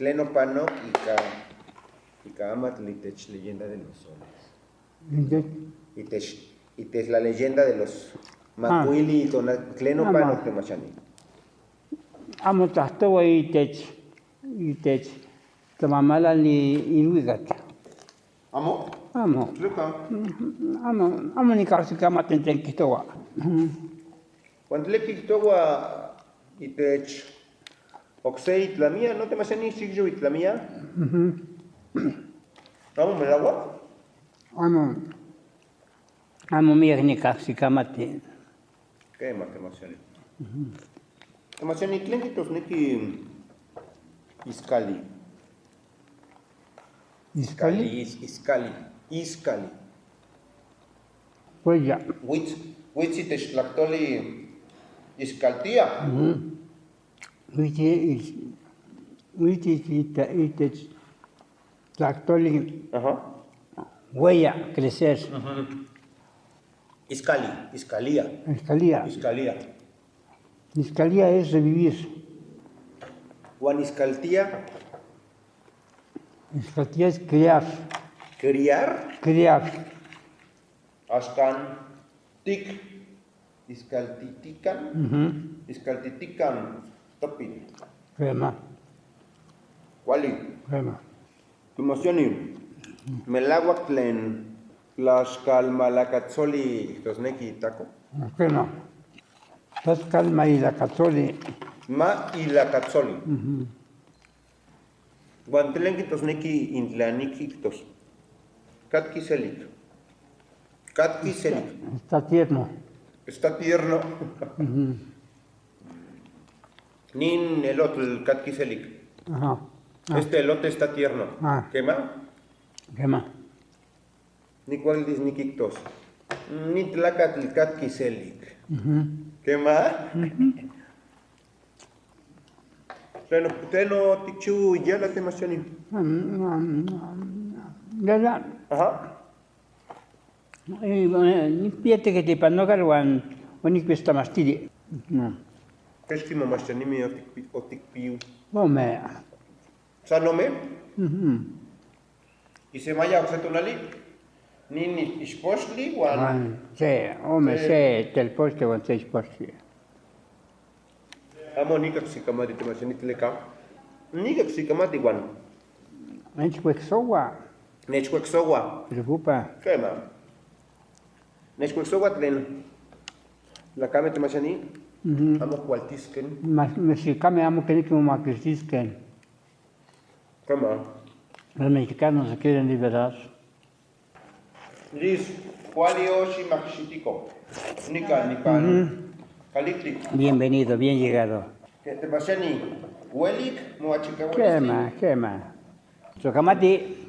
Tlenopano y Amatl itech leyenda de los soles. Itech la leyenda de los Macuili y Tlenopano temachani. Amo tahtowa itech tamamala ni inuigat. Amo? Amo. Luca. Amo ni kaxikama tentenkitowa. Cuando le quitowa itech Oxei itlamia, ¿no te machani sigyo itlamia? ¿Amo me el agua? Amo miak ni kaxikamati. ¿Qué más te machani? Te machani tlenkitos neki Iskali. Iskali. Pues ya. Witz itech tlactoli Iskaltia. Itech tlactoli Ajá. huella, crecer. Iscalia. Iscalía es revivir. Juan Iscaltía. Iscalía es criar. Criar. Ascan. Tic. Iscaltitican. Topin. Crema. Wally. Crema. Tumosioni. Melagua tlen. Tlaxcal malacatzoli. Tosneki taco. Crema. Tlaxcal malacatzoli. Malacatzoli. Guantelenki tosneki intlanikictos. Catquiselik. Está tierno. Nin elotl catquiselik. Ajá. Este elote está tierno. ¿Quema? Ni cual disnikictos. Ni tlacatl catquiselik. ¿Quema? Teno tichu ya la temachoni. Ya. Ajá. Ni piete que te panogalwan, ni cuesta mastidi. Keski mamachanimi otikpiu. Hombre. Sanome. Y se vaya oxetonali. Ni isposhli wan. Sí, tel poste wan se isposhli. Amo nika psikamati temachani tleka. Nika psikamati wan. Nechwexowa. Preocupa. ¿Qué más? Nechwexowa tlen. La came temachani. Amo cualtisken. Mexicame amo que ni como macristisken. ¿Cómo? Los mexicanos se quieren liberar. Liz, Juanioshi Maxitico. Nika. Calicti. Bienvenido, bien llegado. Que te pasani. Huelik, moachikahuelik. Quema. Socamati.